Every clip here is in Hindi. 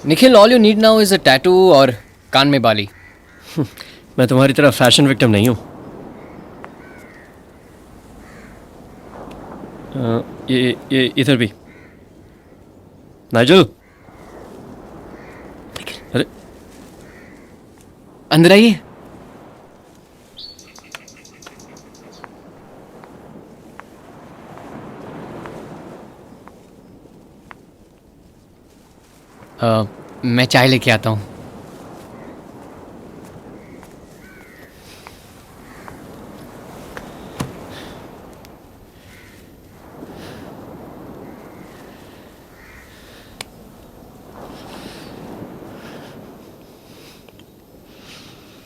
Nikhil, all you need now is a tattoo और कान में बाली. मैं तुम्हारी तरह फैशन विक्टिम नहीं हूँ. ये इधर भी. नाइजल. अरे अंदर आइए. मैं चाय लेके आता हूँ.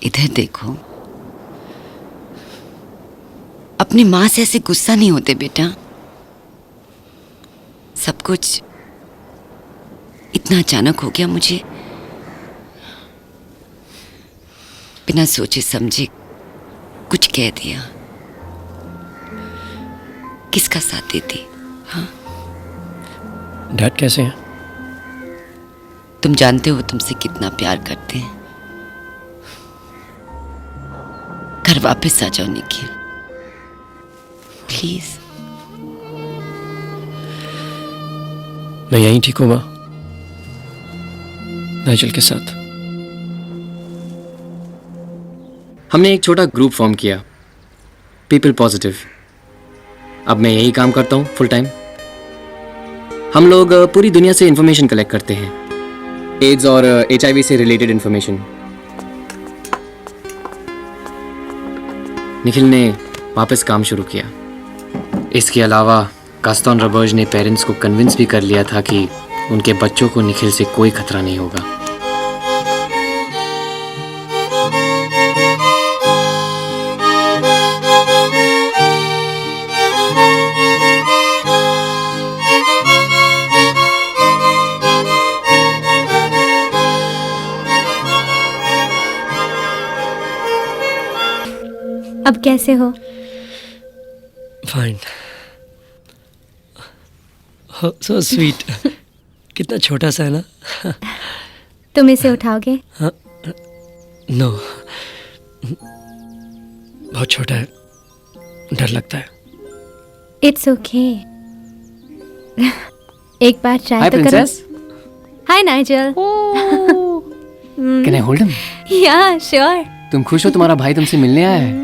इधर देखो. अपनी माँ से ऐसे गुस्सा नहीं होते बेटा. सब कुछ इतना अचानक हो गया. मुझे बिना सोचे समझे कुछ कह दिया. किसका साथ देती? हाँ, डैड कैसे हैं? तुम जानते हो तुमसे कितना प्यार करते हैं. घर वापस आ जाओ निखिल, प्लीज. मैं यहीं ठीक हूँ माँ, नाइजल के साथ. हमने एक छोटा ग्रुप फॉर्म किया, पीपल पॉजिटिव. अब मैं यही काम करता हूँ फुल टाइम. हम लोग पूरी दुनिया से इंफॉर्मेशन कलेक्ट करते हैं, एड्स और HIV से रिलेटेड इंफॉर्मेशन. निखिल ने वापस काम शुरू किया. इसके अलावा कास्टॉन रबर्ज ने पेरेंट्स को कन्विंस भी कर लिया था कि उनके बच्चों को निखिल से कोई खतरा नहीं होगा. अब कैसे हो? फाइन. So sweet. कितना छोटा सा है ना. तुम इसे उठाओगे? नो, बहुत छोटा है, डर लगता है. It's okay. एक बार ट्राई हाय तो करो. Princess. Hi Nigel. Can I hold him? या श्योर. तुम खुश हो तुम्हारा भाई तुमसे मिलने आया है?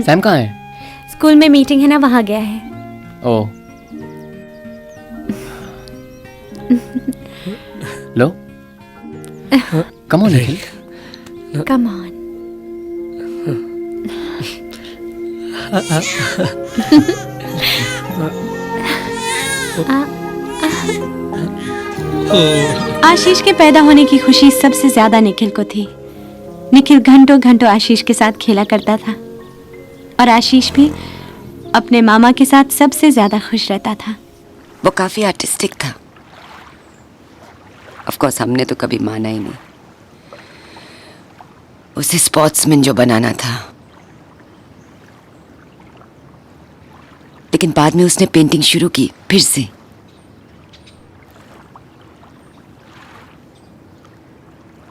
सैम कहाँ है? स्कूल में मीटिंग है ना, वहां गया है. ओ. लो. Come on Nikhil. Come on. Ashish के पैदा होने की खुशी सबसे ज्यादा निखिल को थी. निखिल घंटों घंटों आशीष के साथ खेला करता था और आशीष भी अपने मामा के साथ सबसे ज्यादा खुश रहता था. वो काफी आर्टिस्टिक था. ऑफ कोर्स हमने तो कभी माना ही नहीं. उसे स्पोर्ट्समैन जो बनाना था. लेकिन बाद में उसने पेंटिंग शुरू की फिर से.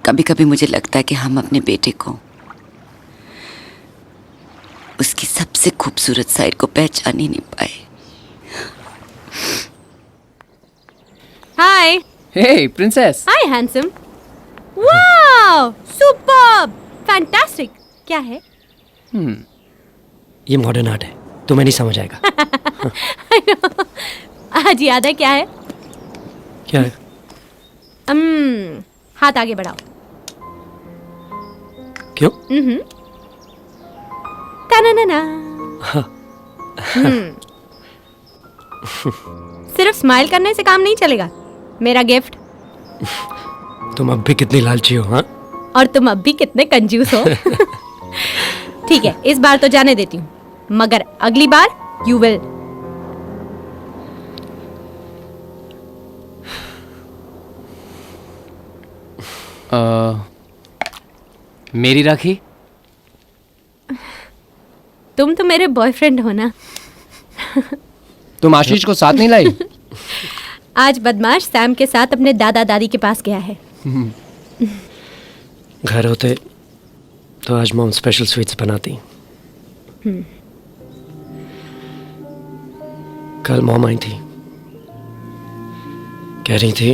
कभी कभी मुझे लगता है कि हम अपने बेटे को उसकी सबसे खूबसूरत साइड को पहचान ही नहीं पाए. हाय. हे प्रिंसेस. हाय हैंडसम. Wow, superb, fantastic. क्या है? ये मॉडर्न आर्ट है, तुम्हें नहीं समझ आएगा. आज याद है क्या है? क्या है? हाथ आगे बढ़ाओ. क्यों? Ta-na-na-na. सिर्फ स्माइल करने से काम नहीं चलेगा. मेरा गिफ्ट. तुम अब भी कितनी लालची हो. हाँ, और तुम अब भी कितने कंजूस हो. ठीक है, इस बार तो जाने देती हूँ, मगर अगली बार यू विल. मेरी राखी. तुम तो मेरे बॉयफ्रेंड हो ना. तुम आशीष को साथ नहीं लाई? आज बदमाश सैम के साथ अपने दादा दादी के पास गया है। घर होते तो आज मॉम स्पेशल स्वीट्स बनाती। कल मॉम आई थी, कह रही थी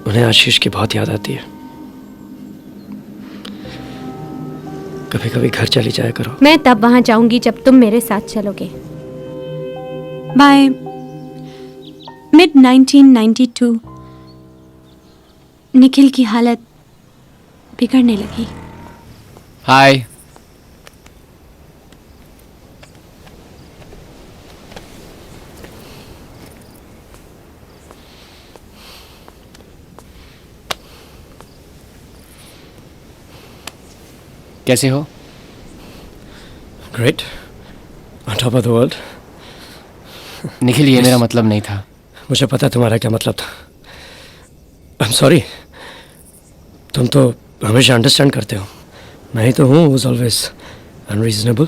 उन्हें आशीष की बहुत याद आती है, कभी कभी घर चली जाया करो। मैं तब वहां जाऊंगी जब तुम मेरे साथ चलोगे। बाय मिड 1992 निखिल की हालत बिगड़ने लगी। हाय। कैसे हो? Great, on top of the world. Nikhil, ये मेरा मतलब नहीं था। मुझे पता तुम्हारा क्या मतलब था। I am sorry. तुम तो हमेशा अंडरस्टैंड करते हो, मैं ही तो हूँ who's always unreasonable।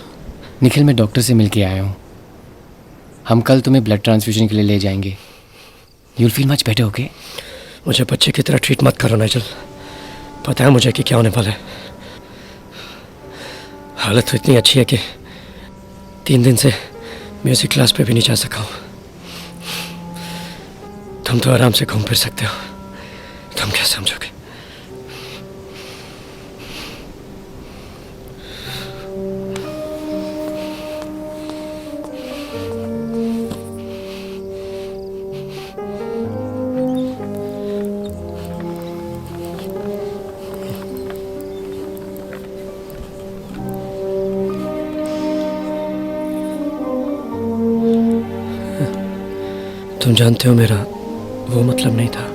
निखिल, मैं डॉक्टर से मिल के आया हूँ। हम कल तुम्हें ब्लड ट्रांसफ्यूजन के लिए ले जाएंगे। You'll feel much better, okay? मुझे बच्चे की तरह ट्रीट मत करो नाइजल, पता है मुझे कि क्या होने वाला है। हालत तो इतनी अच्छी है कि 3 दिन से म्यूजिक क्लास पे भी नहीं जा सका हूँ। तुम तो आराम से घूम फिर सकते हो, तुम क्या समझोगे? तुम जानते हो मेरा वो मतलब नहीं था।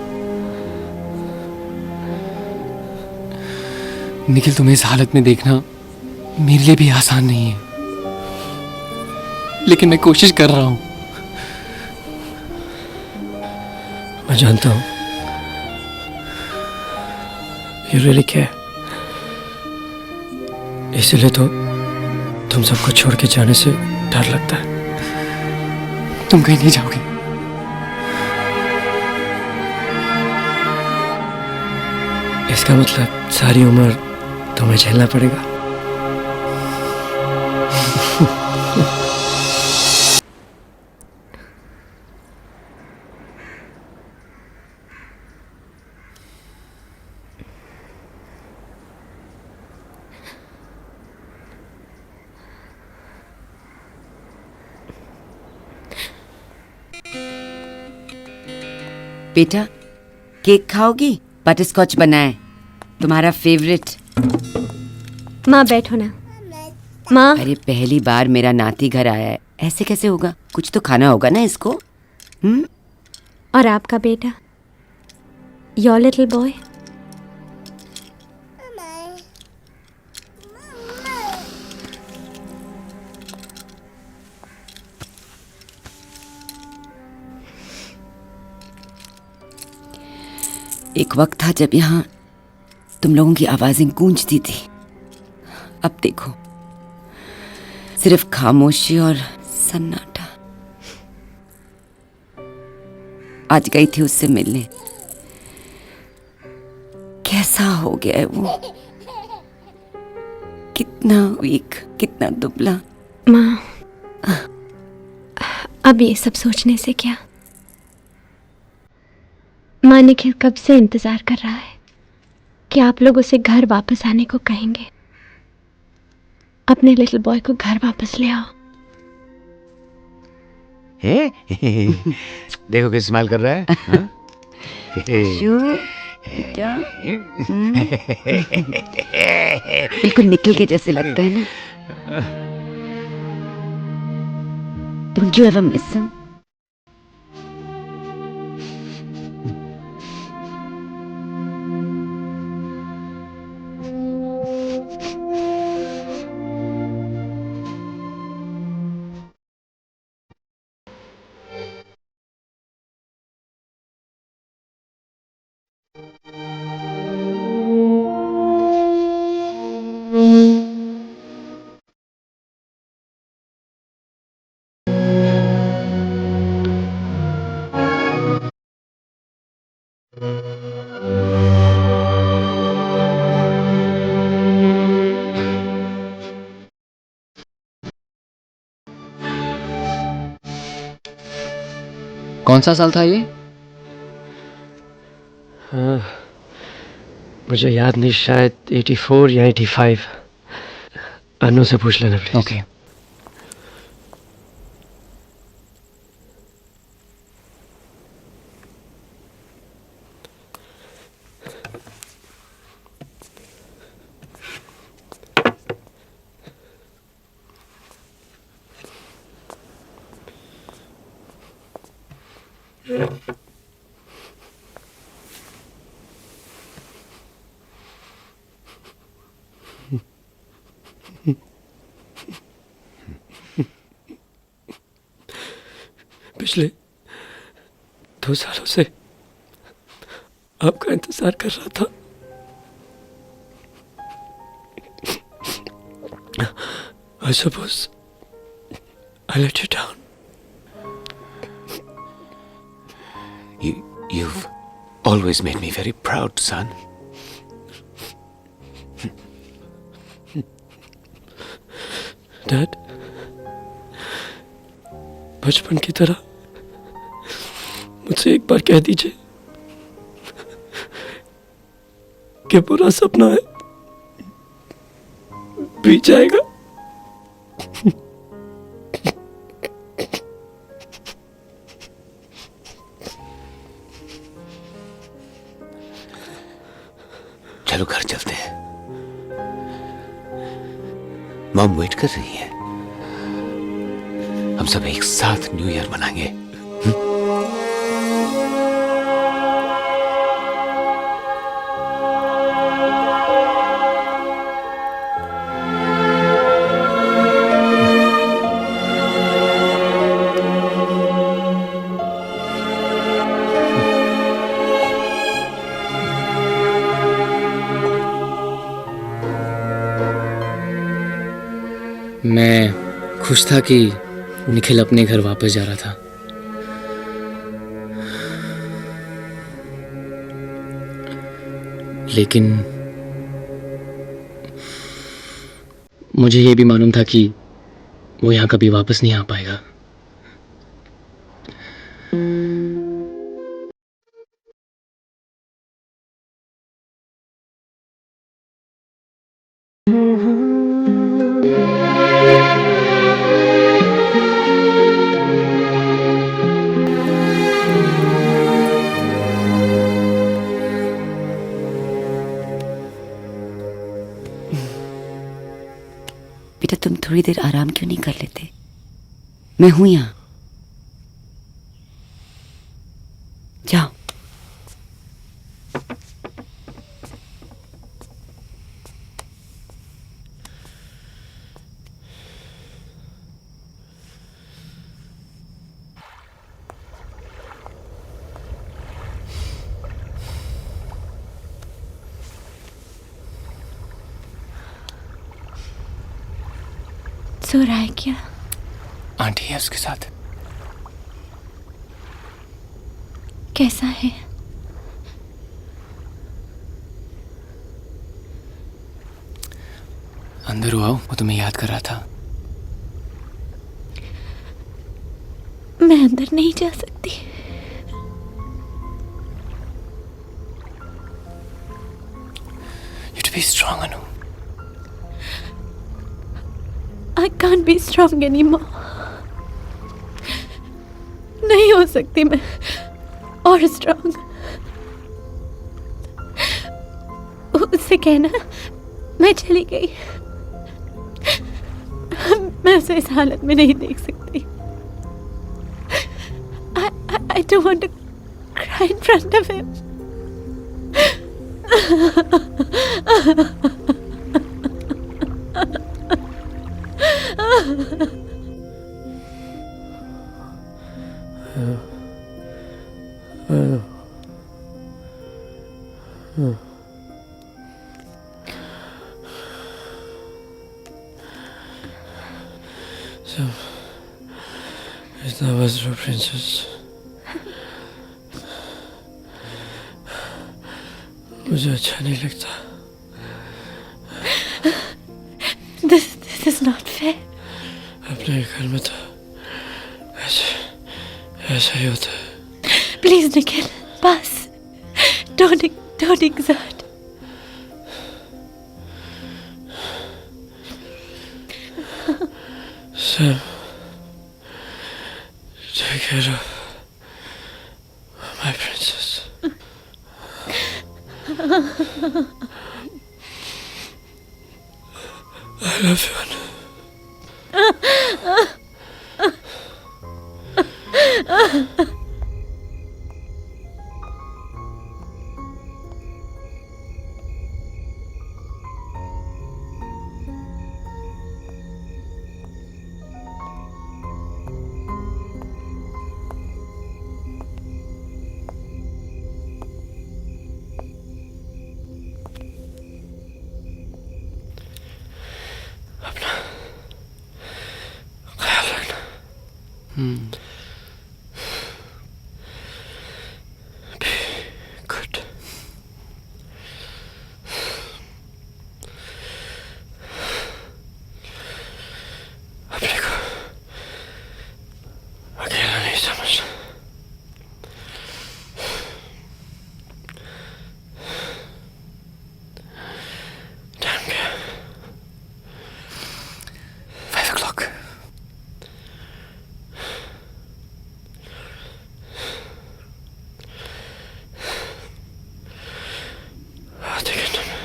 निखिल, तुम्हें इस हालत में देखना मेरे लिए भी आसान नहीं है, लेकिन मैं कोशिश कर रहा हूं। मैं जानता हूं, यू रियली केयर। इसलिए तो तुम सबको छोड़ के जाने से डर लगता है। तुम कहीं नहीं जाओगे? इसका मतलब सारी उम्र तुम्हें झेलना पड़ेगा। बेटा, केक खाओगी? बटर स्कॉच बनाए, तुम्हारा फेवरेट। माँ बैठो ना। माँ, अरे पहली बार मेरा नाती घर आया है, ऐसे कैसे होगा? कुछ तो खाना होगा ना इसको। और आपका बेटा, योर लिटिल बॉय। एक वक्त था जब यहाँ तुम लोगों की आवाजें गूंजती थी। अब देखो, सिर्फ खामोशी और सन्नाटा। आज गई थी उससे मिलने, कैसा हो गया है वो, कितना वीक, कितना दुबला। माँ, अब ये सब सोचने से क्या। माँ, निखिल कब से इंतजार कर रहा है कि आप लोग उसे घर वापस आने को कहेंगे। अपने लिटिल बॉय को घर वापस ले आओ। हे देखो कैसे स्माइल कर रहा है, हाँ? क्या? बिल्कुल निकल के जैसे लगता है ना। Don't you ever miss him? कौन सा साल था ये? मुझे याद नहीं, शायद 84 या 85। अनु से पूछ लेना प्लीज। ओके। पिछले 2 सालों से आपका इंतजार कर रहा था। I suppose I let you down. You've always made me very proud, son. Dad, बचपन की तरह मुझसे एक बार कह दीजिए कि बुरा सपना है, बीत जाएगा। चलो घर चलते हैं, मॉम वेट कर रही है। हम सब एक साथ न्यू ईयर मनाएंगे। मैं खुश था कि निखिल अपने घर वापस जा रहा था। लेकिन मुझे ये भी मालूम था कि वो यहाँ कभी वापस नहीं आ पाएगा। बेटा तुम थोड़ी देर आराम क्यों नहीं कर लेते? मैं हूं यहां, जाओ। सो रहा है क्या? आंटी है उसके साथ। कैसा है? अंदर आओ, वो तुम्हें याद कर रहा था। मैं अंदर नहीं जा सकती। You to be strong, Anu. I can't be strong anymore. नहीं हो सकती मैं और स्ट्रांग। उससे कहना मैं चली गई। मैं उसे इस हालत में नहीं देख सकती। I don't want to cry in front of him. So, that was your princess. मुझे अच्छा नहीं लगता। This is not fair. अपने घर में तो ऐसा ही होता है। Please, Nikhil, bas. Don't exert. Sam, take care of my princess. I love you, Anu. Good. अपने को अकेला नहीं समझना। टाइम क्या? 5 o'clock. आधे घंटे में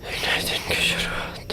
एक नए दिन की शुरुआत।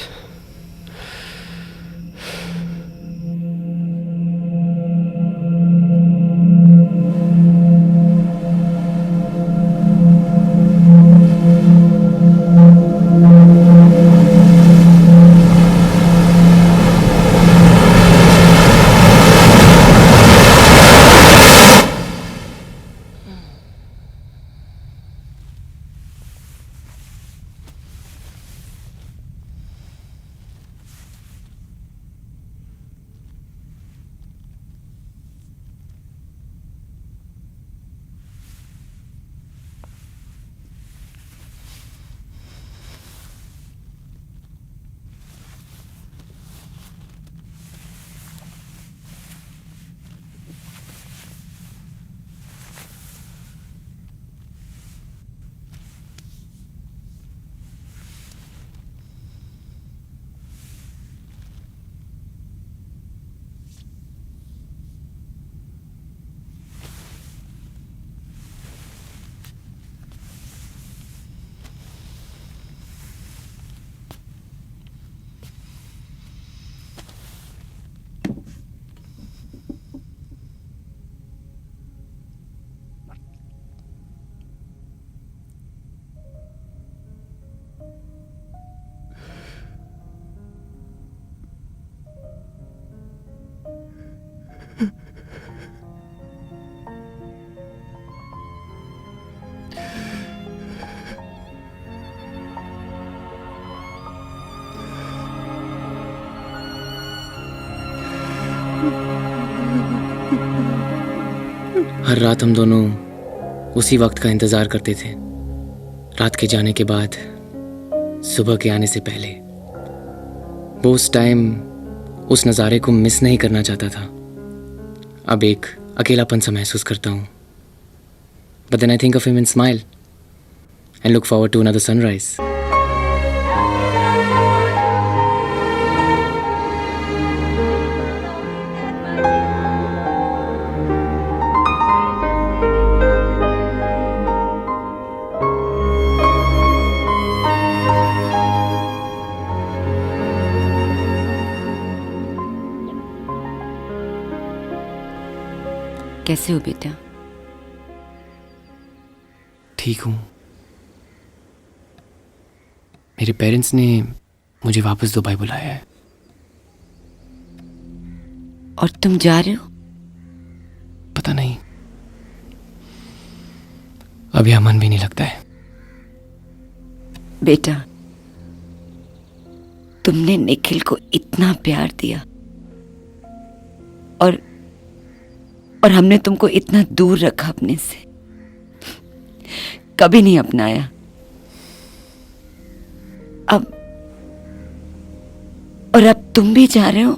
हर रात हम दोनों उसी वक्त का इंतज़ार करते थे। रात के जाने के बाद, सुबह के आने से पहले। वो उस टाइम उस नज़ारे को मिस नहीं करना चाहता था। अब एक अकेलापन सा महसूस करता हूँ। But then I think of him and smile and look forward to another sunrise. कैसे हो बेटा? ठीक हूँ। मेरे पेरेंट्स ने मुझे वापस दुबई बुलाया है। और तुम जा रहे हो? पता नहीं, अब यहाँ मन भी नहीं लगता है। बेटा, तुमने निखिल को इतना प्यार दिया और हमने तुमको इतना दूर रखा अपने से। कभी नहीं अपनाया। अब तुम भी जा रहे हो?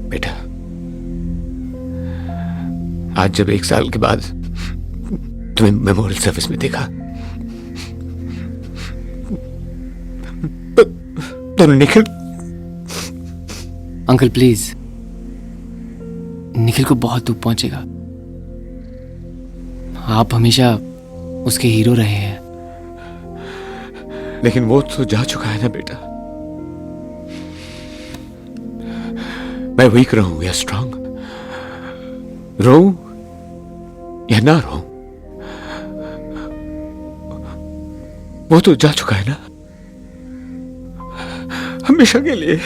बेटा, आज जब 1 साल के बाद तुम्हें मेमोरियल सर्विस में देखा तो निखिल। अंकल प्लीज, निखिल को बहुत दुख पहुंचेगा। आप हमेशा उसके हीरो रहे हैं। लेकिन वो तो जा चुका है ना बेटा। मैं वीक रहूं या स्ट्रांग, रहूं या ना रहूं, वो तो जा चुका है ना, हमेशा के लिए।